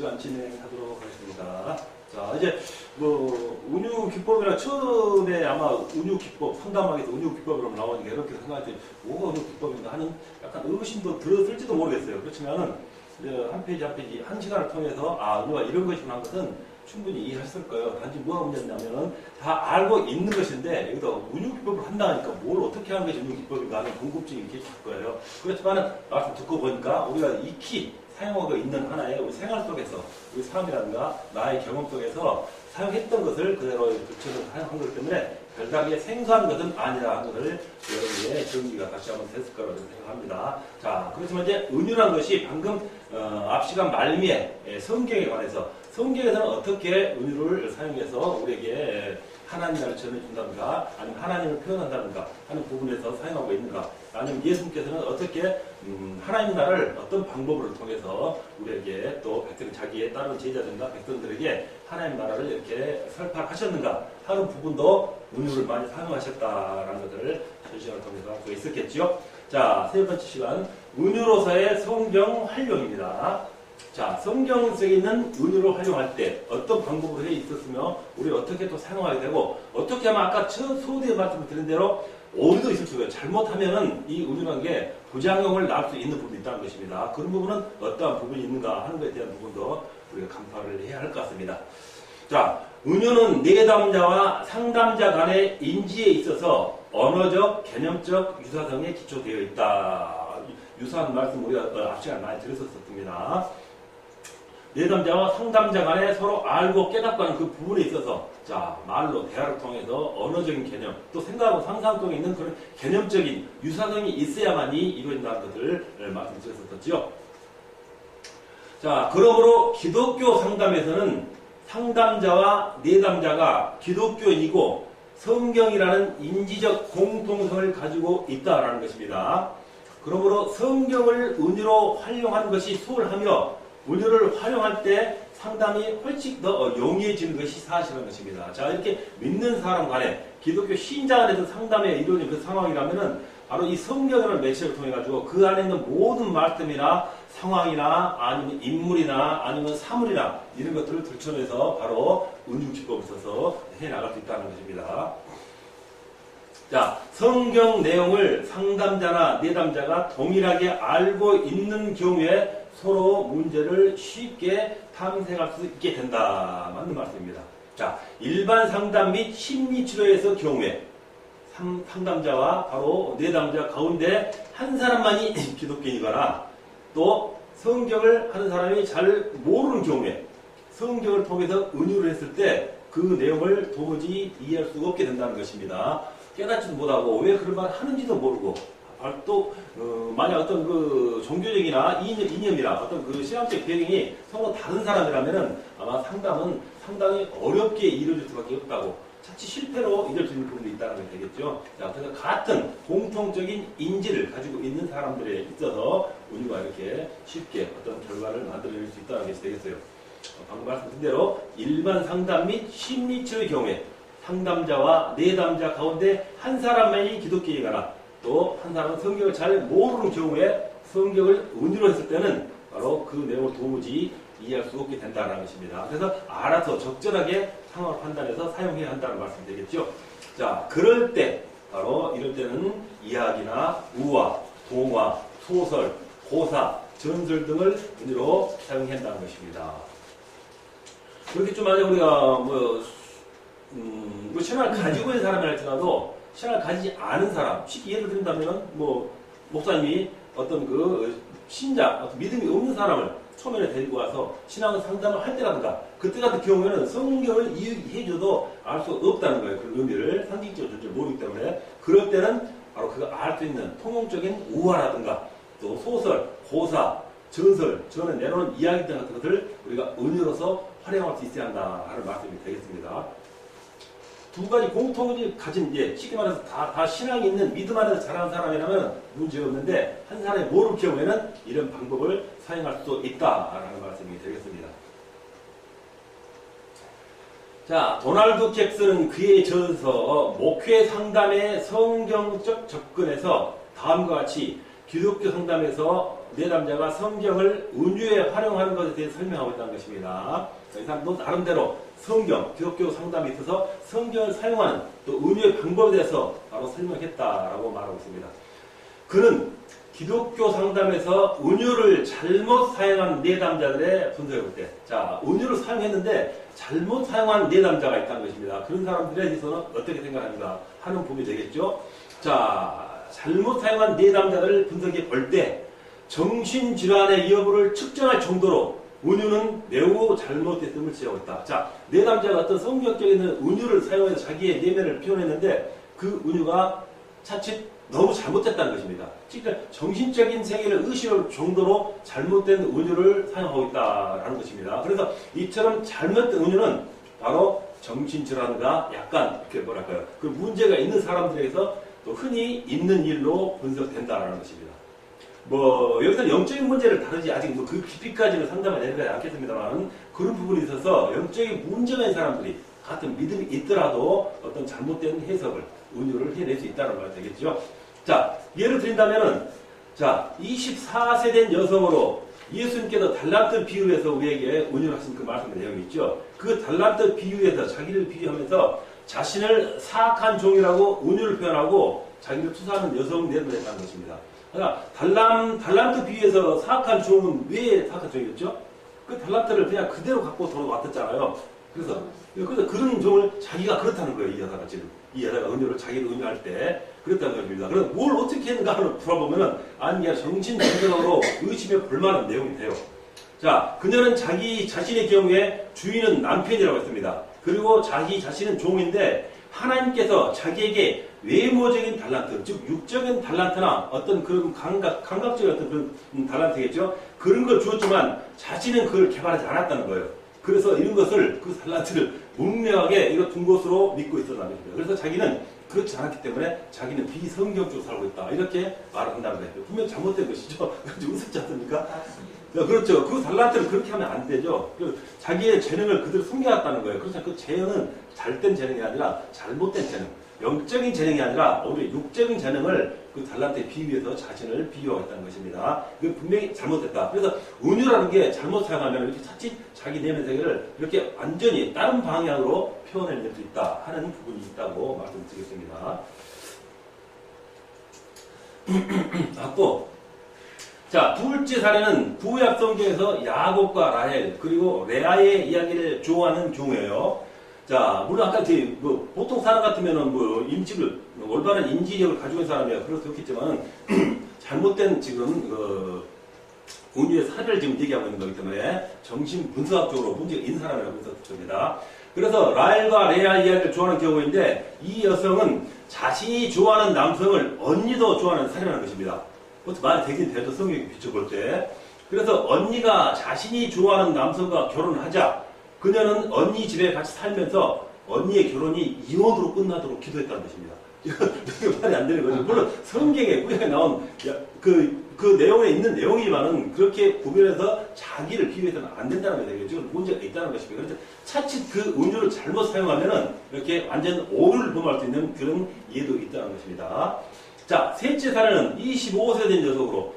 시간 진행하도록 하겠습니다. 자, 이제 운유 기법이라 처음에 아마 운유 기법, 상담학에서 운유 기법으로 나오니까 이렇게 생각할 뭐가 운유 기법인가 하는 약간 의심도 들었을지도 모르겠어요. 그렇지만은 한 페이지 한 페이지 한 시간을 통해서 운유가 이런 것이구나 하는 것은 충분히 이해했을 거예요. 단지 뭐가 문제냐면은 다 알고 있는 것인데 여기다 운유 기법을 한다니까 뭘 어떻게 하는 것이 운유 기법인가 하는 궁금증이 계실 거예요. 그렇지만은 말씀 듣고 보니까 우리가 익히 사용하고 있는 하나의 우리 생활 속에서 우리 사람이라든가 나의 경험 속에서 사용했던 것을 그대로 붙여서 사용한 것 때문에 별다르게 생소한 것은 아니라 하는 것을 여러분의 정리가 다시 한번 됐을 거라고 생각합니다. 자, 그렇지만 이제 은유란 것이 방금 앞 시간 말미에 성경에 관해서 성경에서는 어떻게 은유를 사용해서 우리에게 하나님 나라를 전해준다든가 아니면 하나님을 표현한다든가 하는 부분에서 사용하고 있는가 아니면 예수님께서는 어떻게 하나님 나라를 어떤 방법을 통해서 우리에게 또 백성 자기의 다른 제자들과 백성들에게 하나님 나라를 이렇게 설파하셨는가 하는 부분도 은유를 많이 사용하셨다라는 것을 전 시간을 통해서 알 수 있었겠죠. 자, 세 번째 시간 은유로서의 성경 활용입니다. 자, 성경 속에 있는 은유를 활용할 때 어떤 방법으로 해 있었으며 우리 어떻게 또 사용하게 되고 어떻게 하면 아까 첫 소대에 말씀을 드린 대로 오류도 있을 수 있어요. 잘못하면은 이 은유라는 게 부작용을 낳을 수 있는 부분이 있다는 것입니다. 그런 부분은 어떠한 부분이 있는가 하는 것에 대한 부분도 우리가 간파를 해야 할 것 같습니다. 자, 은유는 내담자와 상담자 간의 인지에 있어서 언어적, 개념적 유사성에 기초되어 있다. 유사한 말씀 우리가 앞 시간에 많이 들었었습니다. 내담자와 상담자 간에 서로 알고 깨닫고 하는 그 부분에 있어서 자, 말로 대화를 통해서 언어적인 개념 또 생각하고 상상 속에 있는 그런 개념적인 유사성이 있어야만이 이루어진다는 것을 말씀드렸었죠. 자, 그러므로 기독교 상담에서는 상담자와 내담자가 기독교인이고 성경이라는 인지적 공통성을 가지고 있다라는 것입니다. 그러므로 성경을 은유로 활용하는 것이 수월하며 은유를 활용할 때 상담이 훨씬 더 용이해지는 것이 사실인 것입니다. 자, 이렇게 믿는 사람 간에 기독교 신자 간에서 상담에 이루어진 그 상황이라면은 바로 이 성경이라는 매체를 통해 가지고 그 안에 있는 모든 말씀이나 상황이나 아니면 인물이나 아니면 사물이나 이런 것들을 들춰내서 바로 은유 기법을 써서 해 나갈 수 있다는 것입니다. 자, 성경 내용을 상담자나 내담자가 동일하게 알고 있는 경우에 서로 문제를 쉽게 탐색할 수 있게 된다. 맞는 말씀입니다. 자, 일반 상담 및 심리치료에서 경우에 상담자와 바로 내담자 가운데 한 사람만이 기독교인이거나 또 성경을 하는 사람이 잘 모르는 경우에 성경을 통해서 은유를 했을 때 그 내용을 도무지 이해할 수가 없게 된다는 것입니다. 깨닫지도 못하고 왜 그런 말 하는지도 모르고 또 만약 어떤 그 종교적이나 이념이나 어떤 그 신앙적 배경이 서로 다른 사람이라면은 아마 상담은 상당히 어렵게 이루어질 수밖에 없다고 자칫 실패로 이룰 수 있는 부분도 있다는 게 되겠죠. 자, 그래서 같은 공통적인 인지를 가지고 있는 사람들에 있어서 우리가 이렇게 쉽게 어떤 결과를 만들어낼 수 있다는 것이 되겠어요. 방금 말씀드린 대로 일반 상담 및 심리치료의 경우에 상담자와 내담자 가운데 한 사람만이 기독교인이거나 또 한 사람은 성경을 잘 모르는 경우에 성경을 은유로 했을 때는 바로 그 내용을 도무지 이해할 수 없게 된다는 것입니다. 그래서 알아서 적절하게 상황을 판단해서 사용해야 한다는 말씀이 되겠죠. 자, 그럴 때 바로 이럴 때는 이야기나 우화, 동화, 소설, 고사, 전설 등을 은유로 사용해야 한다는 것입니다. 그렇게 좀 만약 우리가 신앙을 가지고 있는 사람이 할지라도 신앙을 가지지 않은 사람, 쉽게 예를 든다면 목사님이 어떤 그 신자, 어떤 믿음이 없는 사람을 처음에 데리고 와서 신앙 상담을 할 때라든가 그때 같은 경우에는 성경을 이해해줘도 알 수 없다는 거예요. 그 의미를 상징적으로 전혀 모르기 때문에 그럴 때는 바로 그거 알 수 있는 통용적인 우화라든가 또 소설, 고사, 전설, 전에 내놓은 이야기 등 같은 것을 우리가 은유로서 활용할 수 있어야 한다 하는 말씀이 되겠습니다. 두 가지 공통을 가진, 쉽게 말해서 다 신앙이 있는 믿음 안에서 자라는 사람이라면 문제가 없는데, 한 사람이 모를 경우에는 이런 방법을 사용할 수 있다라는 말씀이 되겠습니다. 자, 도널드 잭슨은 그의 저서 목회 상담의 성경적 접근에서 다음과 같이 기독교 상담에서 내담자가 성경을 은유에 활용하는 것에 대해 설명하고 있다는 것입니다. 이 사람도 나름대로 성경, 기독교 상담에 있어서 성경을 사용하는 또 은유의 방법에 대해서 바로 설명했다라고 말하고 있습니다. 그는 기독교 상담에서 은유를 잘못 사용한 내담자들의 분석을 볼 때, 자, 은유를 사용했는데 잘못 사용한 내담자가 있다는 것입니다. 그런 사람들에 대해서는 어떻게 생각하는가 하는 부분이 되겠죠. 자, 잘못 사용한 내담자들을 분석해 볼 때 정신질환의 여부를 측정할 정도로 은유는 매우 잘못됐음을 지적하고 있다. 자, 내담자가 어떤 성격적인 은유를 사용해서 자기의 내면을 표현했는데 그 은유가 차칫 너무 잘못됐다는 것입니다. 즉 정신적인 세계를 의심할 정도로 잘못된 은유를 사용하고 있다는 것입니다. 그래서 이처럼 잘못된 은유는 바로 정신질환과 약간 이렇게 뭐랄까요, 그 문제가 있는 사람들에게서 또 흔히 있는 일로 분석된다는 것입니다. 뭐 여기서 영적인 문제를 다루지 아직 뭐 그 깊이까지는 상담을 내려가지 않겠습니다만 그런 부분이 있어서 영적인 문제가 있는 사람들이 같은 믿음이 있더라도 어떤 잘못된 해석을 은유를 해낼 수 있다는 말 되겠죠. 자, 예를 드린다면은, 자, 24세 된 여성으로 예수님께서 달란트 비유에서 우리에게 은유를 하신 그 말씀의 내용이 있죠. 그 달란트 비유에서 자기를 비유하면서 자신을 사악한 종이라고 은유를 표현하고 자기를 투사하는 여성 내용을 했다는 것입니다. 그러니까 달란트 비유에서 사악한 종은 왜 사악한 종이었죠? 그 달란트를 그냥 그대로 갖고 돌아왔었잖아요. 그래서 그런 종을 자기가 그렇다는 거예요, 이 여자가 지금. 이 여자가 은유를 자기를 은유할 때 그랬다는 겁니다. 그럼 뭘 어떻게 했는가 하는 물어보면은 아니 정신병적으로 의심해 볼 만한 내용이 돼요. 자, 그녀는 자기 자신의 경우에 주인은 남편이라고 했습니다. 그리고 자기 자신은 종인데 하나님께서 자기에게 외모적인 달란트, 즉 육적인 달란트나 어떤 그런 감각적인 어떤 그런 달란트겠죠. 그런 걸 주었지만 자신은 그걸 개발하지 않았다는 거예요. 그래서 이런 것을 그 달란트를 문명하게 이거 둔 것으로 믿고 있었다는 것입니다. 그래서 자기는 그렇지 않았기 때문에 자기는 비성경적으로 살고 있다. 이렇게 말을 한다는 거예요. 분명 잘못된 것이죠. 웃었지 않습니까? 그렇죠. 그 달란트를 그렇게 하면 안 되죠. 자기의 재능을 그대로 숨겨놨다는 거예요. 그렇죠. 그 재능은 잘된 재능이 아니라 잘못된 재능. 영적인 재능이 아니라 우리 육적인 재능을 그 달란트에 비유해서 자신을 비유하고 있다는 것입니다. 이건 분명히 잘못됐다. 그래서 은유라는 게 잘못 사용하면 이렇게 자칫 자기 내면 세계를 이렇게 완전히 다른 방향으로 표현해낼 수 있다 하는 부분이 있다고 말씀드리겠습니다. 또 자, 둘째 사례는 구약 성경에서 야곱과 라헬 그리고 레아의 이야기를 좋아하는 경우예요. 자, 물론 아까 뭐 보통 사람 같으면은 뭐 인지를 올바른 인지력을 가지고 있는 사람이야 그래서 그렇겠지만 잘못된 지금 은유의 사례를 지금 얘기하고 있는 거기 때문에 정신 분석학적으로 문제가 있는 사람이라고 분석됩니다. 그래서 라헬과 레아 이야기를 좋아하는 경우인데 이 여성은 자신이 좋아하는 남성을 언니도 좋아하는 사례라는 것입니다. 그것도 말이 되긴 되죠. 성경에 비춰볼 때. 그래서 언니가 자신이 좋아하는 남성과 결혼을 하자 그녀는 언니 집에 같이 살면서 언니의 결혼이 이혼으로 끝나도록 기도했다는 것입니다. 이거 말이 안 되는 거죠. 물론 성경에 구약에 나온 그 내용에 있는 내용이지만은 그렇게 구별해서 자기를 비유해서는 안 된다는 거죠. 지금 문제가 있다는 것입니다. 그래서 차칫 그 은유를 잘못 사용하면은 이렇게 완전 오류를 범할 수 있는 그런 이해도 있다는 것입니다. 자, 셋째 사례는 25세 된 녀석으로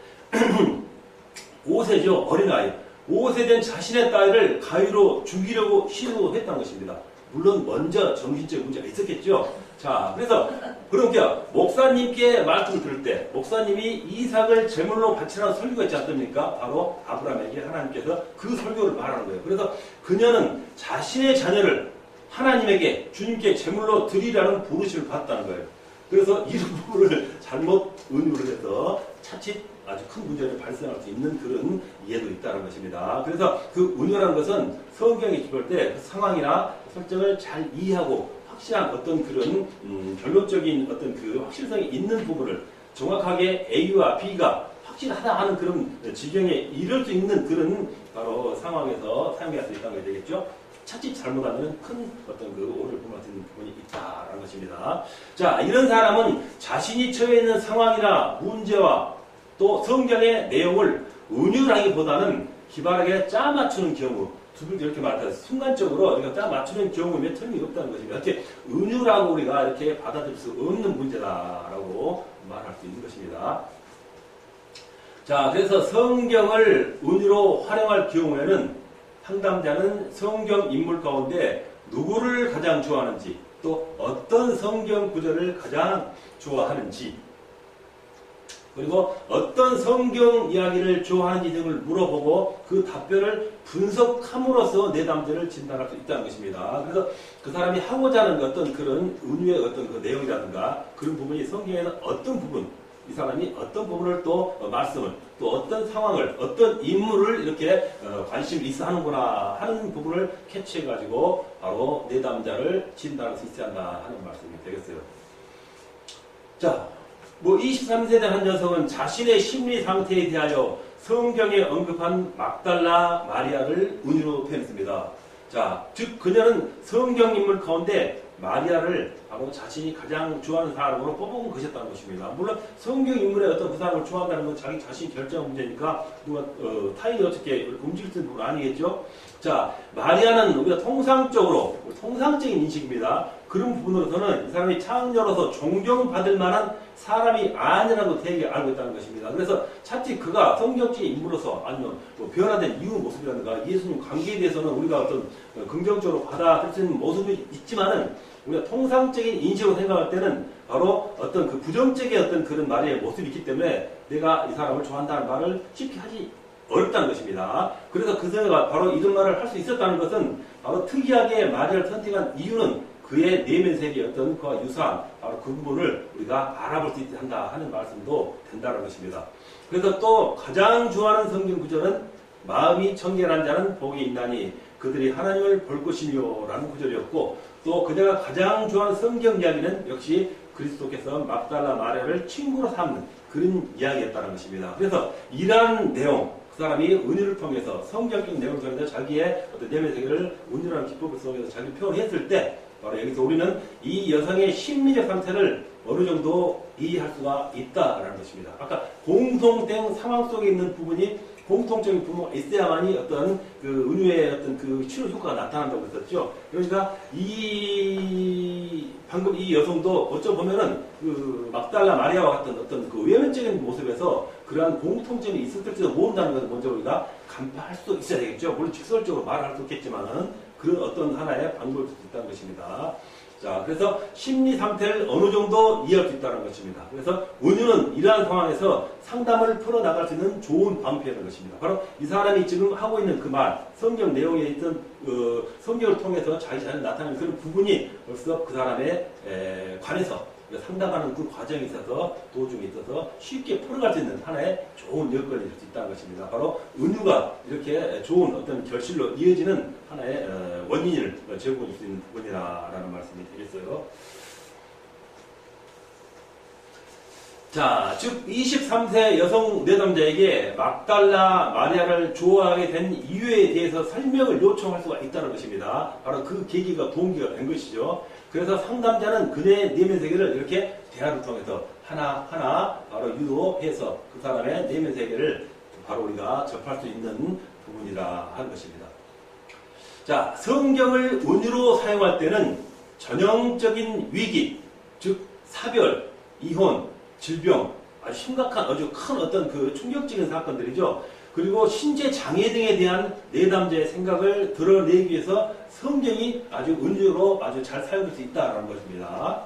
5세죠. 어린아이. 5세 된 자신의 딸을 가위로 죽이려고 시도했다는 것입니다. 물론 먼저 정신적 문제가 있었겠죠. 자, 그래서 그러니까 목사님께 말씀을 들을 때 목사님이 이삭을 제물로 바치라는 설교가 있지 않습니까? 바로 아브라함에게 하나님께서 그 설교를 말하는 거예요. 그래서 그녀는 자신의 자녀를 하나님에게 주님께 제물로 드리라는 부르심을 받았다는 거예요. 그래서 이런 부분을 잘못 은유를 해서 차칫 아주 큰 문제를 발생할 수 있는 그런 이해도 있다는 것입니다. 그래서 그 은유라는 것은 성경에 기볼 때 그 상황이나 설정을 잘 이해하고 확실한 어떤 그런 결론적인 어떤 그 확실성이 있는 부분을 정확하게 A와 B가 확실하다 하는 그런 지경에 이를 수 있는 그런 바로 상황에서 사용할 수 있다는 게 되겠죠. 차칫 잘못하면 큰 어떤 그 오류를 범할 수 있는 부분이 있다라는 것입니다. 자, 이런 사람은 자신이 처해 있는 상황이나 문제와 또 성경의 내용을 은유라기보다는 기발하게 짜맞추는 경우, 두분도 이렇게 말하다 순간적으로 우리가 짜맞추는 경우에 틀림없다는 것입니다. 이렇게 은유라고 우리가 이렇게 받아들일 수 없는 문제다라고 말할 수 있는 것입니다. 자, 그래서 성경을 은유로 활용할 경우에는 상담자는 성경 인물 가운데 누구를 가장 좋아하는지, 또 어떤 성경 구절을 가장 좋아하는지, 그리고 어떤 성경 이야기를 좋아하는지 등을 물어보고 그 답변을 분석함으로써 내담자를 진단할 수 있다는 것입니다. 그래서 그 사람이 하고자 하는 어떤 그런 은유의 어떤 그 내용이라든가 그런 부분이 성경에는 어떤 부분, 이 사람이 어떤 부분을 또 말씀을, 또 어떤 상황을, 어떤 인물을 이렇게 관심이 있어 하는구나 하는 부분을 캐치해가지고 바로 내담자를 진단할 수 있어야 한다 하는 말씀이 되겠어요. 자, 23세 된 한 여성은 자신의 심리 상태에 대하여 성경에 언급한 막달라 마리아를 은유로 표현했습니다. 자, 즉 그녀는 성경 인물 가운데 마리아를 바로 자신이 가장 좋아하는 사람으로 뽑은 것이었다는 것입니다. 물론 성경 인물의 어떤 그 사람을 좋아한다는 건 자기 자신 결정 문제니까 누가 타인이 어떻게 움직일 수 있는 부분 아니겠죠? 자, 마리아는 우리가 통상적인 인식입니다. 그런 부분으로서는 이 사람이 창녀로서 존경받을 만한 사람이 아니라고 되게 알고 있다는 것입니다. 그래서 차피 그가 성경적인 인물로서 아니면 뭐 변화된 이유 모습이라든가 예수님 관계에 대해서는 우리가 어떤 긍정적으로 받아들일 수 있는 모습이 있지만은 우리가 통상적인 인식으로 생각할 때는 바로 어떤 그 부정적인 어떤 그런 말의 모습이 있기 때문에 내가 이 사람을 좋아한다는 말을 쉽게 하지 어렵다는 것입니다. 그래서 그 사람이 바로 이런 말을 할 수 있었다는 것은 바로 특이하게 마리아를 선택한 이유는 그의 내면 세계의 어떤 그와 유사한 바로 그 부분을 우리가 알아볼 수 있게 한다 하는 말씀도 된다는 것입니다. 그래서 또 가장 좋아하는 성경 구절은 마음이 청결한 자는 복이 있나니 그들이 하나님을 볼 것이며 라는 구절이었고, 또 그녀가 가장 좋아하는 성경 이야기는 역시 그리스도께서 막달라 마리아를 친구로 삼는 그런 이야기였다는 것입니다. 그래서 이러한 내용, 그 사람이 은유를 통해서 성경적인 내용을 통해서 자기의 어떤 내면 세계를 은유라는 기법을 속에서 자기 표현했을 때 바로 여기서 우리는 이 여성의 심리적 상태를 어느 정도 이해할 수가 있다라는 것입니다. 아까 공통된 상황 속에 있는 부분이 공통적인 부모가 있어야만이 어떤 그 은유의 어떤 그 치료 효과가 나타난다고 했었죠. 그러니까 방금 이 여성도 어쩌 보면은 그 막달라 마리아와 같은 어떤 그 외면적인 모습에서 그러한 공통점이 있을지도 모른다는 것을 먼저 우리가 간파할 수도 있어야 되겠죠. 물론 직설적으로 말을 할 수 없겠지만은 그런 어떤 하나의 방법일 수 있다는 것입니다. 자, 그래서 심리 상태를 어느 정도 이해할 수 있다는 것입니다. 그래서 은유는 이러한 상황에서 상담을 풀어나갈 수 있는 좋은 방법이라는 것입니다. 바로 이 사람이 지금 하고 있는 그 말, 성경 내용에 있던 성경을 통해서 자기 자신을 나타내는 그런 부분이 벌써 그 사람에 관해서 상담하는 그 과정에 있어서 도중에 있어서 쉽게 풀어갈 수 있는 하나의 좋은 여건이 될 수 있다는 것입니다. 바로 은유가 이렇게 좋은 어떤 결실로 이어지는 하나의 원인을 제공해 줄 수 있는 부분이라는 말씀이 되겠어요. 자, 즉 23세 여성 내담자에게 막달라 마리아를 좋아하게 된 이유에 대해서 설명을 요청할 수가 있다는 것입니다. 바로 그 계기가 동기가 된 것이죠. 그래서 상담자는 그녀의 내면 세계를 이렇게 대화를 통해서 하나하나 바로 유도해서 그 사람의 내면 세계를 바로 우리가 접할 수 있는 부분이라 하는 것입니다. 자, 성경을 은유로 사용할 때는 전형적인 위기, 즉 사별, 이혼, 질병, 아주 심각한 아주 큰 어떤 그 충격적인 사건들이죠. 그리고 신체 장애 등에 대한 내담자의 생각을 드러내기 위해서 성경이 아주 은유로 아주 잘 사용될 수 있다는 것입니다.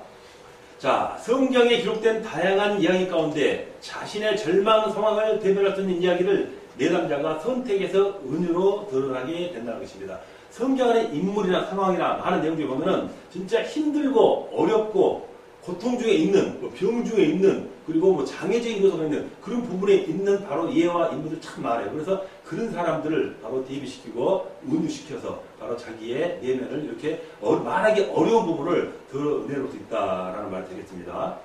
자, 성경에 기록된 다양한 이야기 가운데 자신의 절망 상황을 대변할 수 있는 이야기를 내담자가 선택해서 은유로 드러나게 된다는 것입니다. 성경 안의 인물이나 상황이나 많은 내용 중에 보면은 진짜 힘들고 어렵고 고통 중에 있는, 병 중에 있는, 그리고 뭐 장애적인 요소가 있는 그런 부분에 있는 바로 예와 인물들 참 많아요. 그래서 그런 사람들을 바로 대비시키고 은유시켜서 바로 자기의 내면을 이렇게 말하기 어려운 부분을 드러내놓을 수 있다라는 말이 되겠습니다.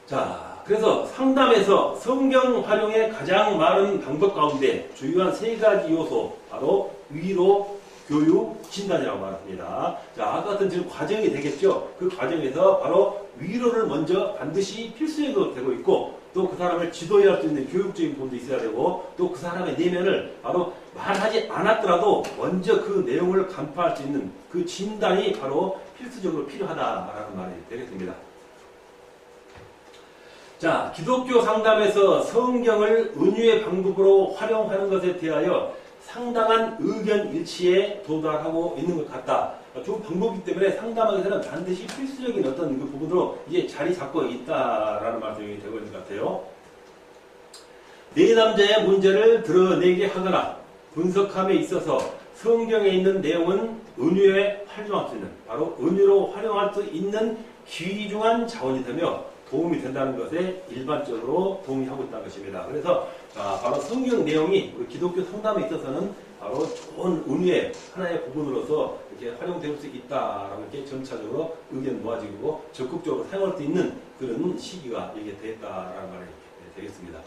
자, 그래서 상담에서 성경 활용의 가장 많은 방법 가운데 주요한 세 가지 요소, 바로 위로, 교육, 진단이라고 말합니다. 자, 아까 같은 지금 과정이 되겠죠. 그 과정에서 바로 위로를 먼저 반드시 필수적으로 되고 있고, 또 그 사람을 지도해야 할 수 있는 교육적인 부분도 있어야 되고, 또 그 사람의 내면을 바로 말하지 않았더라도 먼저 그 내용을 간파할 수 있는 그 진단이 바로 필수적으로 필요하다라는 말이 되겠습니다. 자, 기독교 상담에서 성경을 은유의 방법으로 활용하는 것에 대하여 상당한 의견 일치에 도달하고 있는 것 같다. 두 방법이기 때문에 상담하기 위해서는 반드시 필수적인 어떤 그 부분으로 이제 자리 잡고 있다라는 말씀이 되고 있는 것 같아요. 내담자의 문제를 드러내게 하거나 분석함에 있어서 성경에 있는 내용은 은유에 활용할 수 있는, 바로 은유로 활용할 수 있는 귀중한 자원이 되며 도움이 된다는 것에 일반적으로 동의하고 있다는 것입니다. 그래서 바로 성경 내용이 우리 기독교 상담에 있어서는 바로 좋은 은유의 하나의 부분으로서 이렇게 활용될 수 있다라고 이렇게 점차적으로 의견 모아지고 적극적으로 사용할 수 있는 그런 시기가 이게 됐다라는 말이 되겠습니다.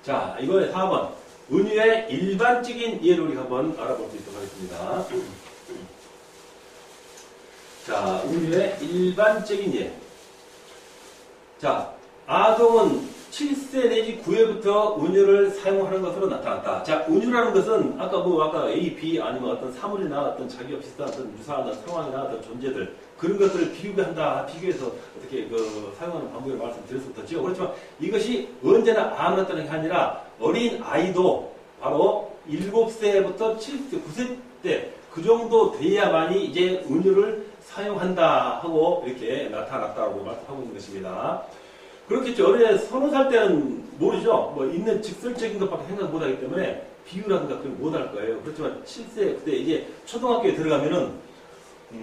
자, 이번에 4번 은유의 일반적인 예를 우리 한번 알아볼 수 있도록 하겠습니다. 자, 은유의 일반적인 예. 자, 아동은 7세 내지 9회부터 은유를 사용하는 것으로 나타났다. 자, 은유라는 것은 아까 A, B 아니면 어떤 사물이나 어떤 자기와 비슷한 어떤 유사한 상황이나 어떤 존재들 그런 것들을 비교해서 어떻게 사용하는 방법을 말씀드렸었죠. 그렇지만 이것이 언제나 아무나 따는 게 아니라 어린 아이도 바로 7세부터 7세, 9세 때 그 정도 돼야만이 이제 은유를 사용한다 하고 이렇게 나타났다고 말씀하고 있는 것입니다. 그렇겠죠. 어린애 30살 때는 모르죠. 뭐 있는 직설적인 것밖에 생각 못 하기 때문에 비유라든가 그걸 못 할 거예요. 그렇지만 7세 그때 이제 초등학교에 들어가면은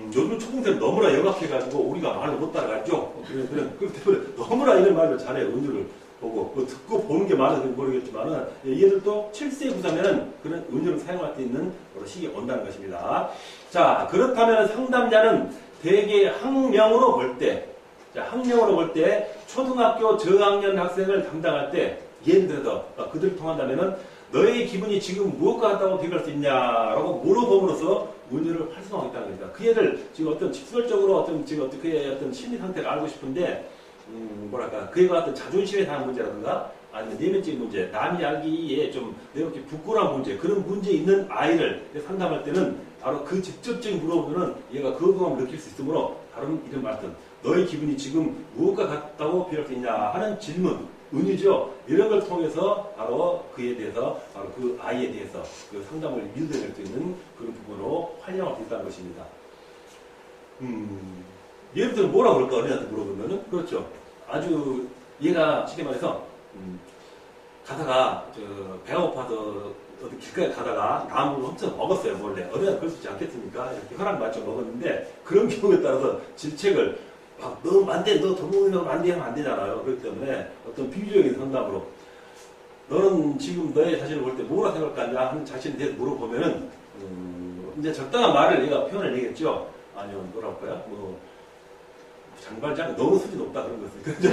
요즘 초등생은 너무나 영악해가지고 우리가 말을 못 따라가죠. 그렇기 때문에 너무나 이런 말을 잘해요. 은유를 보고 듣고 보는 게 많아서 모르겠지만은 얘들도 7세 9세면은 그런 은유를 사용할 수 있는 시기가 온다는 것입니다. 자, 그렇다면 상담자는 대개 학령으로 볼 때, 초등학교 저학년 학생을 담당할 때 예를 들어서 그들을 통한다면은 너의 기분이 지금 무엇과 같다고 비교할 수 있냐라고 물어봄으로써 은유를 활성화하고 있다는 겁니다. 그 애를 지금 어떤 직설적으로 그의 어떤 심리 상태를 알고 싶은데 그애가 어떤 자존심에 대한 문제라든가 아니면 내면적인 문제, 남이 알기에 좀 이렇게 부끄러운 문제, 그런 문제 있는 아이를 상담할 때는 바로 그 직접적인 물어보면은 얘가 그거만 느낄 수 있으므로 바로 이런 말씀, 너의 기분이 지금 무엇과 같다고 비교할 수 있냐 하는 질문, 은유죠. 이런 걸 통해서 바로 그에 대해서, 바로 그 아이에 대해서 그 상담을 유도해낼 수 있는 그런 부분으로 활용할 수 있다는 것입니다. 예를 들어 뭐라고 그럴까? 어린이한테 물어보면은, 그렇죠. 아주 얘가 쉽게 말해서 가다가 배가 고파서 어디 길가에 가다가 나무를 훔쳐 먹었어요. 몰래. 어린이가 그럴 수 있지 않겠습니까? 이렇게 허락 맞춰 먹었는데 그런 경우에 따라서 질책을 너 안 돼, 너 도둑이면 안 돼 하면 안 되잖아요. 그렇기 때문에 어떤 비유적인 상담으로 너는 지금 너의 자신을 볼 때 뭐라 생각하냐 하는 자신에 대해서 물어보면은 이제 적당한 말을 얘가 표현을 내겠죠. 아니면 뭐라고 할까요? 장발장 너무 수준이 높다 그런 것을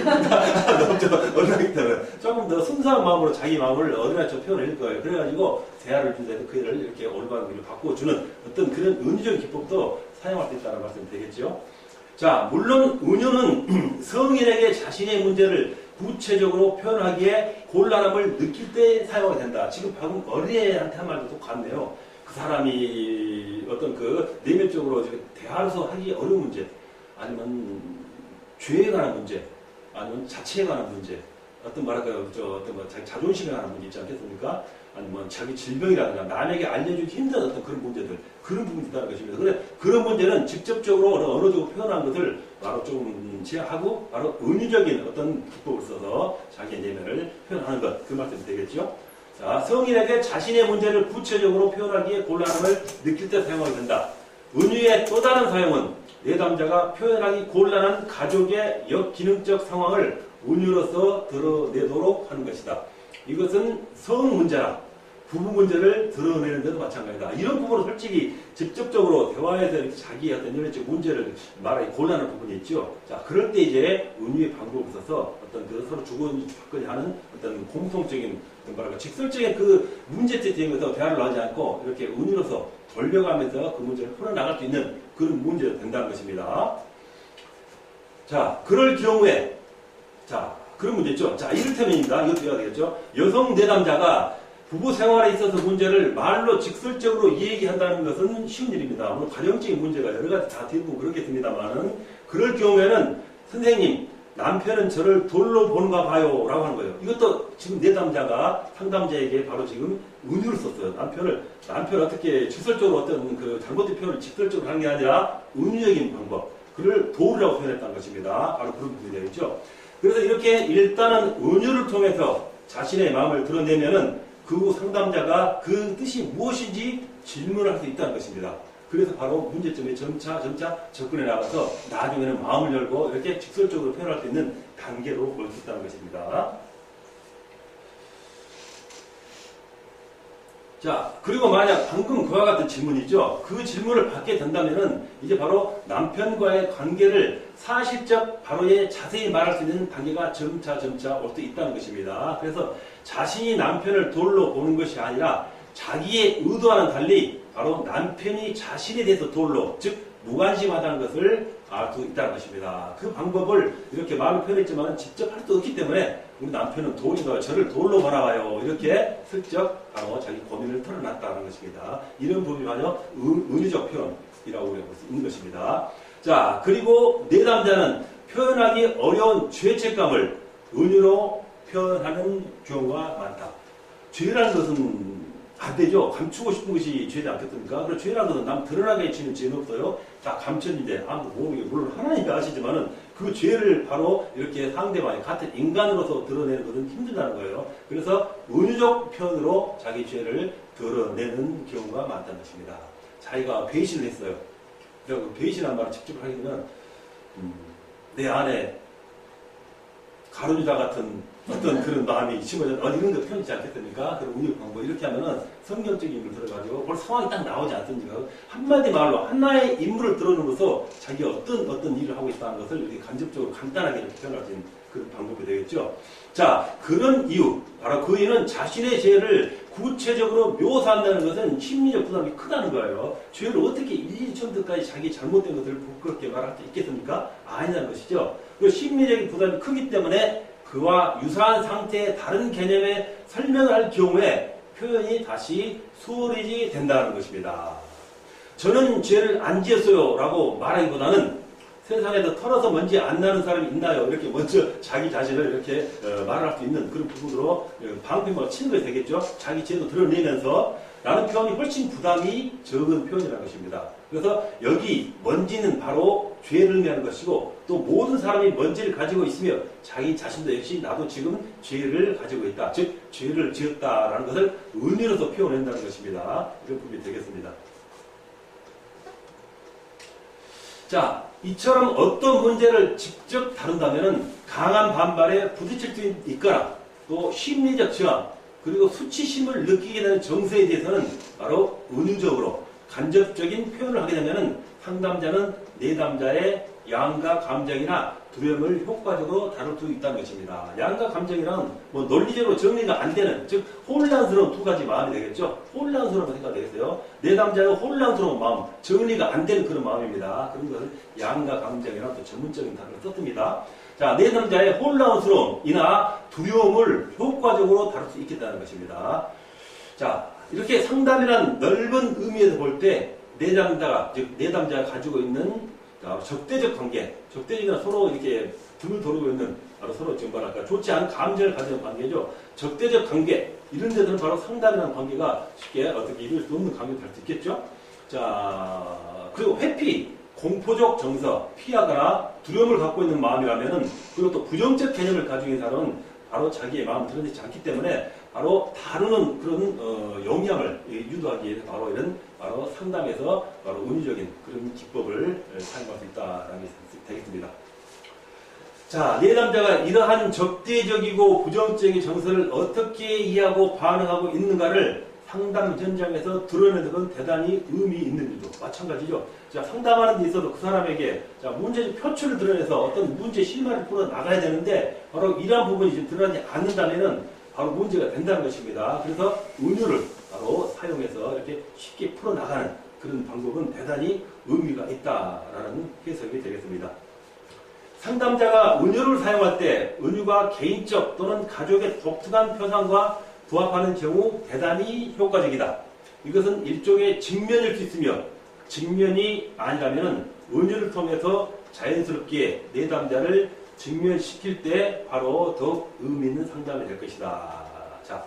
어린아이 때는 조금 더 순수한 마음으로 자기 마음을 어린아이처럼 표현을 할 거예요. 그래가지고 대화를 주면서 그 애를 이렇게 올바른 길로 바꿔주는 어떤 그런 은유적인 기법도 사용할 수 있다는 말씀이 되겠죠. 자, 물론 은유는 성인에게 자신의 문제를 구체적으로 표현하기에 곤란함을 느낄 때 사용하게 된다. 지금 방금 어린애한테 한 말도 똑같네요. 그 사람이 어떤 그 내면적으로 대화로서 하기 어려운 문제, 아니면 죄에 관한 문제, 아니면 자체에 관한 문제, 어떤 자기 자존심에 관한 문제 있지 않겠습니까? 아니면 자기 질병이라든가 남에게 알려주기 힘든 어떤 그런 문제들, 그런 부분이 있다는 것입니다. 그래, 그런 문제는 직접적으로 어느 정도 표현한 것을 바로 좀 제하고 바로 은유적인 어떤 기법을 써서 자기의 내면을 표현하는 것, 그 말씀이 되겠죠. 자, 성인에게 자신의 문제를 구체적으로 표현하기에 곤란함을 느낄 때 사용하게 된다. 은유의 또 다른 사용은 내담자가 표현하기 곤란한 가족의 역기능적 상황을 은유로서 드러내도록 하는 것이다. 이것은 성 문제나 부부 문제를 드러내는 데도 마찬가지다. 이런 부분은 솔직히 직접적으로 대화에서 이렇게 자기의 어떤 내면적 문제를 말하기 곤란한 부분이 있죠. 자, 그럴 때 이제 은유의 방법을 써서 어떤 그 서로 주거니 하는 어떤 공통적인 직설적인 그 문제에 대해서 대화를 하지 않고 이렇게 은유로서 돌려가면서 그 문제를 풀어나갈 수 있는 그런 문제가 된다는 것입니다. 자, 그럴 경우에, 자, 그런 문제 있죠. 자, 이를테면입니다. 이것도 해야 되겠죠. 여성 내담자가 부부 생활에 있어서 문제를 말로 직설적으로 얘기한다는 것은 쉬운 일입니다. 물론 가정적인 문제가 여러 가지 다 대부분 그렇겠습니다만은 그럴 경우에는 선생님 남편은 저를 돌로 보는가 봐요 라고 하는 거예요. 이것도 지금 내담자가 상담자에게 바로 지금 은유를 썼어요. 남편을 어떻게 직설적으로 어떤 그 잘못된 표현을 직설적으로 하는 게 아니라 은유적인 방법, 그를 도우라고 표현했다는 것입니다. 바로 그런 부분이 되겠죠. 그래서 이렇게 일단은 은유를 통해서 자신의 마음을 드러내면은 그 후 상담자가 그 뜻이 무엇인지 질문을 할 수 있다는 것입니다. 그래서 바로 문제점에 점차 접근해 나가서 나중에는 마음을 열고 이렇게 직설적으로 표현할 수 있는 단계로 올 수 있다는 것입니다. 자, 그리고 만약 방금 그와 같은 질문이죠. 그 질문을 받게 된다면은 이제 바로 남편과의 관계를 사실적 바로에 자세히 말할 수 있는 단계가 점차 올 수 있다는 것입니다. 그래서 자신이 남편을 돌로 보는 것이 아니라 자기의 의도와는 달리 바로 남편이 자신에 대해서 돌로, 즉 무관심하다는 것을 알 수 있다는 것입니다. 그 방법을 이렇게 말로 표현했지만 직접 할 수 없기 때문에 우리 남편은 돌인가요? 저를 돌로 바라봐요. 이렇게 슬쩍 바로 자기 고민을 털어놨다는 것입니다. 이런 부분이 바로 은유적 표현이라고 볼 수 있는 것입니다. 자, 그리고 내담자는 표현하기 어려운 죄책감을 은유로 표현하는 경우가 많다. 죄라는 것은 안 되죠. 감추고 싶은 것이 죄지 않겠습니까? 그리고 죄라는 것은 남 드러나게 해치는 죄는 없어요. 다 감췄는데 아무도 모르게, 물론 하나님이 아시지만은 그 죄를 바로 이렇게 상대방이 같은 인간으로서 드러내는 것은 힘들다는 거예요. 그래서 은유적 표현으로 자기 죄를 드러내는 경우가 많다는 것입니다. 자기가 배신을 했어요. 그리고 배신한 말을 직접 하게 되면 내 안에 가루유다 같은 어떤 그런 마음이 심어져, 이런 거 표현하지 않겠습니까? 그런 운영 방법, 이렇게 하면은 성경적인 걸 들어가지고, 벌써 상황이 딱 나오지 않습니까? 한마디 말로, 하나의 인물을 드러내면서 자기가 어떤 일을 하고 있다는 것을 이렇게 간접적으로 간단하게 이렇게 표현할 수 있는 그런 방법이 되겠죠. 자, 그런 이유, 바로 그 이유는 자신의 죄를 구체적으로 묘사한다는 것은 심리적 부담이 크다는 거예요. 죄를 어떻게 일일이 처음부터까지 자기 잘못된 것들을 부끄럽게 말할 수 있겠습니까? 아니라는 것이죠. 그 심리적인 부담이 크기 때문에 그와 유사한 상태의 다른 개념에 설명을 할 경우에 표현이 다시 수월해지게 된다는 것입니다. 저는 죄를 안 지었어요 라고 말하기보다는 세상에서 털어서 먼지 안 나는 사람이 있나요? 이렇게 먼저 자기 자신을 이렇게 말할 수 있는 그런 부분으로 방패막을 치는 것이 되겠죠. 자기 죄도 드러내면서 라는 표현이 훨씬 부담이 적은 표현이라는 것입니다. 그래서 여기 먼지는 바로 죄를 의미하는 것이고, 또 모든 사람이 먼지를 가지고 있으며 자기 자신도 역시 나도 지금 죄를 가지고 있다, 즉 죄를 지었다라는 것을 은유로서 표현한다는 것입니다. 이런 부분이 되겠습니다. 자, 이처럼 어떤 문제를 직접 다룬다면 강한 반발에 부딪힐 수 있거나 또 심리적 저항, 그리고 수치심을 느끼게 되는 정서에 대해서는 바로 은유적으로 간접적인 표현을 하게 되면 상담자는 내담자의 양가 감정이나 두려움을 효과적으로 다룰 수 있다는 것입니다. 양가 감정이란 논리적으로 정리가 안 되는, 즉 혼란스러운 두 가지 마음이 되겠죠. 혼란스러운 생각이 되겠어요. 내담자의 혼란스러운 마음, 정리가 안 되는 그런 마음입니다. 그런 것을 양가 감정이라는 또 전문적인 단어를 썼습니다. 자, 내담자의 혼란스러움이나 두려움을 효과적으로 다룰 수 있겠다는 것입니다. 자, 이렇게 상담이란 넓은 의미에서 볼 때 내담자가, 즉 내담자가 가지고 있는 적대적 관계, 적대적이나 서로 이렇게 등을 도르고 있는, 바로 서로 지금 뭐랄까 좋지 않은 감정을 가지는 관계죠. 적대적 관계, 이런 데서는 바로 상담이라는 관계가 쉽게 어떻게 이룰 수 없는 관계가 될 수 있겠죠. 자, 그리고 회피, 공포적 정서, 피하거나 두려움을 갖고 있는 마음이라면은, 그리고 또 부정적 개념을 가지고 있는 사람은 바로 자기의 마음을 드러내지 않기 때문에 바로 다루는 그런 영향을 유도하기 위해서 바로 이런 바로 상담에서 바로 은유적인 그런 기법을 사용할 수 있다라는 게 되겠습니다. 자, 내담자가 이러한 적대적이고 부정적인 정서를 어떻게 이해하고 반응하고 있는가를 상담 현장에서 드러내는 건 대단히 의미 있는 일도 마찬가지죠. 자, 상담하는 데 있어서 그 사람에게 자, 문제적 표출을 드러내서 어떤 문제 실마리를 풀어 나가야 되는데 바로 이러한 부분이 지금 드러나지 않는다면은 바로 문제가 된다는 것입니다. 그래서 은유를 바로 사용해서 이렇게 쉽게 풀어 나가는 그런 방법은 대단히 의미가 있다라는 해석이 되겠습니다. 상담자가 은유를 사용할 때 은유가 개인적 또는 가족의 독특한 표상과 부합하는 경우 대단히 효과적이다. 이것은 일종의 직면일 수 있으며 직면이 아니라면 은유를 통해서 자연스럽게 내담자를 직면시킬 때 바로 더욱 의미 있는 상담이 될 것이다. 자,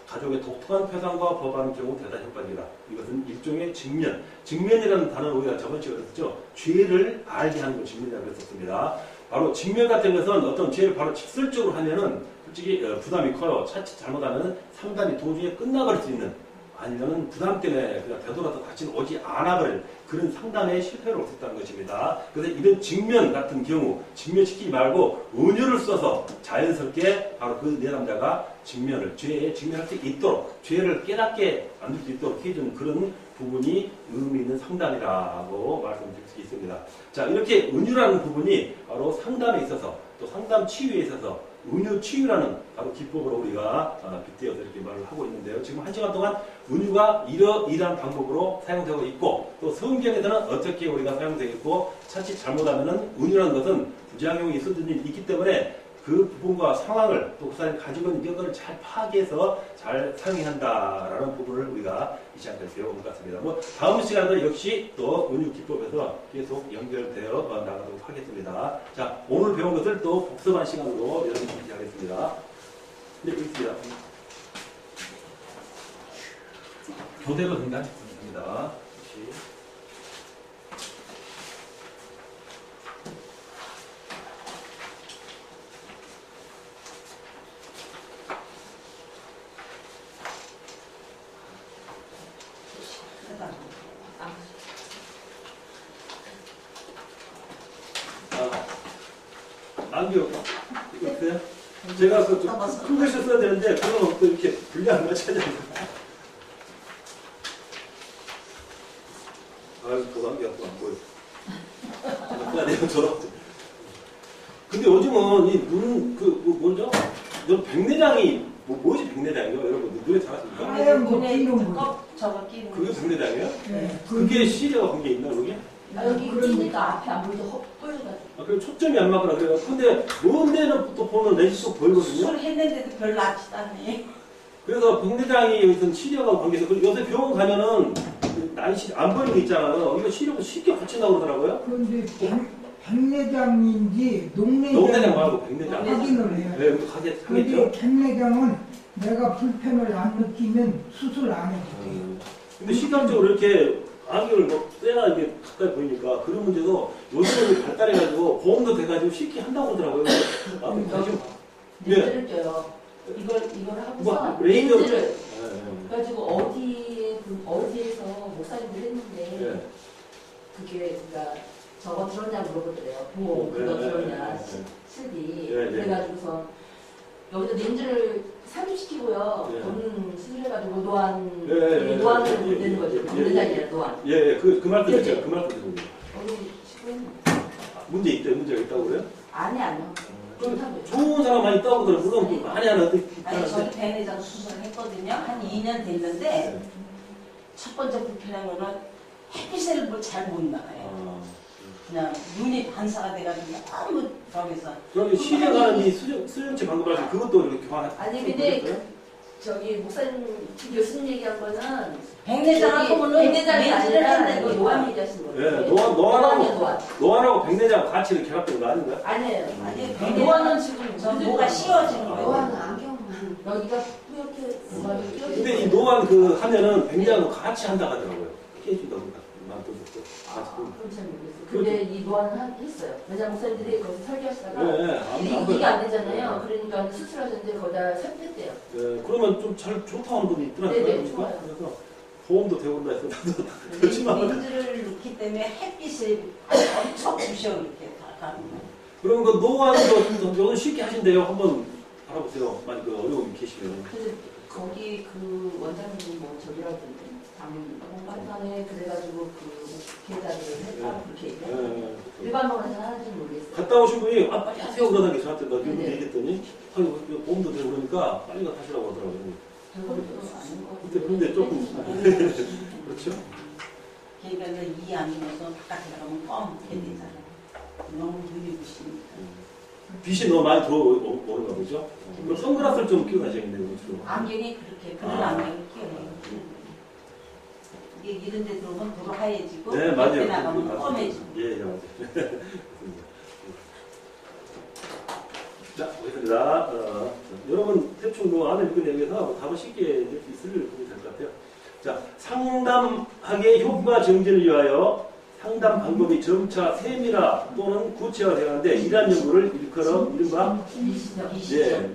가족의 독특한 표상과 법하는 경우 대단히 효과적이다. 이것은 일종의 직면. 직면이라는 단어를 우리가 저번 시간에 했죠. 죄를 알게 하는 걸 직면이라고 했었습니다. 바로 직면 같은 것은 어떤 죄를 바로 직설적으로 하면은 솔직히 부담이 커요. 자칫 잘못하면 상담이 도중에 끝나버릴 수 있는, 아니면 부담 때문에 그냥 되돌아서 다시는 오지 않아버릴 그런 상담에 실패를 올 수 있다는 것입니다. 그래서 이런 직면 같은 경우 직면시키지 말고 은유를 써서 자연스럽게 바로 그 내담자가 죄에 직면할 수 있도록, 죄를 깨닫게 만들 수 있도록 해주는 그런 부분이 의미 있는 상담이라고 말씀드릴 수 있습니다. 자, 이렇게 은유라는 부분이 바로 상담에 있어서, 또 상담 치유에 있어서 은유 치유라는 바로 기법으로 우리가 빗대어서 이렇게 말을 하고 있는데요. 지금 한 시간 동안 은유가 이러이러한 방법으로 사용되고 있고, 또 성경에서는 어떻게 우리가 사용되고 있고, 자칫 잘못하면 은유라는 것은 부작용이 있을 수 있기 때문에 그 부분과 상황을, 또 그 사람이 가지고 있는 여건을 잘 파악해서 잘 사용해야 한다라는 부분을 우리가 이 시간까지 배워본 것 같습니다. 다음 시간도 역시 또 은유 기법에서 계속 연결되어 나가도록 하겠습니다. 자, 오늘 배운 것을 또 복습한 시간으로 여러분 준비하겠습니다. 네, 여기 있습니다. 교대로 등단했습니다. 안경 이거 어때요? 제가 큰 글씨 써야 되는데 그건 또 이렇게 불리한 거 찾아야 돼요. 아유, 그 안경 안 보여. 써야 돼요, 저런. 근데 요즘은 이 뭐죠? 너 백내장이 뭐지 백내장이요? 여러분 노래 잘하십니까? 저거 끼는 그게 백내장이에요? 네. 그게 시리가 관계 있나 그게? 여기 끼니까 앞에 안 보이도 헛보여가지고. 그리고 초점이 안 맞거나 그래요. 근데 먼 데는 또 보면 레지 속 보이거든요. 수술 했는데도 별로 낫지도 않네. 그래서 백내장이 여기서 치료가 관계해서 요새 병원 가면은 난시 안 보이는 거 있잖아요. 이거 치료가 쉽게 고친다고 그러더라고요. 그런데 백내장인지 녹내장 녹내장 말고 백내장. 확인을 해요. 네, 이거 하겠죠. 근데 백내장은 내가 불편을 안 느끼면 수술 안 해도 돼요. 근데 시각적으로 이렇게 안경을 뭐 떼야 이게 가까이 보이니까 그런 문제도 요즘은 발달해가지고 보험도 돼가지고 쉽게 한다고 하더라고요. 렌즈를 껴요. 이걸 하고서 레이저. 렌즈를 그래가지고 어디에서 목사님들 했는데 네. 그게 그러니까 저거 들었냐 물어보더래요. 보험 그거 들었냐 실비. 그래가지고서 여기다 렌즈를 삽입시키고요. 돈 수술해가지고 노안을 못 내는 거죠. 백내장이라 노안. 그 말도 됐죠. 그 말도 되고. 여기 지금 문제가 있다고 그래요? 아니요. 좋은 사람 많이 있다고 그러더라고요. 물론 많이 하는데. 아니 저도 백내장 수술을 했거든요. 한 2년 됐는데 첫 번째 불편한 거는 햇빛을 잘 못 나가요. 그냥 눈이 반사가 돼가지고 너무 저기서. 그럼 시력하는 이 수정체 방금 말씀 그것도 이렇게 교환. 아니 근데 저기 목사님 교수님 얘기한 거는 백내장 하고는 백내장이 아니라 했는데 노안 얘기하신 거예요. 네, 노안하고 백내장 같이 이렇게 결합되는 거 아닌가요? 아니에요. 아니 노안은 지금 저 뭐가 씌워지는 거예요. 노안은 안경만 여기가 뿌옇게 근데 이 노안 그 하면은 백내장도 같이 한다고 하더라고요. 깨진다고 만들었어. 그건 잘 모르겠어요. 근데 이 노안은 했어요. 왜냐면 목사님들이 거기서 설교하시다가 네, 이게 안 되잖아요. 그러니까 수술하셨는데 거기다 삽입했대요. 네, 그러면 좀 잘 좋다는 분이 있더라고요. 네네, 좋아요. 그래서 보험도 되고 그런다 해서 나도 이 그렇지만 렌즈를 넣기 때문에 햇빛이 엄청 부셔 이렇게 다 가는 거예요. 그럼 그 노안도 요즘 쉽게 하신대요. 한번 알아보세요. 만약 그 어려움이 계시면. 근데 거기 그 원장님이 뭐 저기라던데 방문관에 그래가지고 그 계좌를 했다고 그렇게 얘기해요. 일반적으로 하는지는 모르겠어요. 갔다 오신 분이 빨리 하세요 그러던 게 저한테 나 지금 네네. 얘기했더니 보험도 되고 그러니까 빨리 가시라고 하더라고요. 별것도 아닌 것 같아요. 근데 조금 그렇죠. 그러니까 이 안경에서 바깥에 나가면 껌게 되잖아요. 너무 눈이 부시니까. 빛이 너무 많이 들어오는가 보죠. 그럼 선글라스를 좀 끼고 다셔야겠네요. 그렇죠? 안경이 그렇게 그런 아. 안경을 끼워요. 이게 이런 데 들어오면 도로 하얘지고 네, 맞아요. 옆에 나가면 검해지고. 예, 맞아요. 자, 보겠습니다. 여러분 대충 뭐 안에 읽은 내용에서 답을 쉽게 낼 수 있을 것 같아요. 자, 상담학의 효과 정진을 위하여 상담 방법이 점차 세밀화 또는 구체화되었는데 이러한 연구를 일컬어 이른바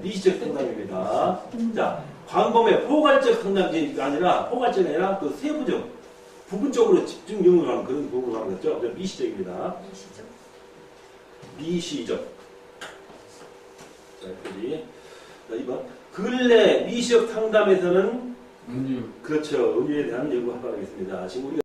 미시적 상담입니다. 자, 광범의 포괄적 상담이 아니라 포괄적이 아니라 그 세부적, 부분적으로 집중 연구하는 그런 부분을 하는 거죠. 미시적입니다. 미시적. 자, 여기. 자, 2번. 근래 미시적 상담에서는 그렇죠. 은유에 대한 연구 하도록 하겠습니다. 지금 우리가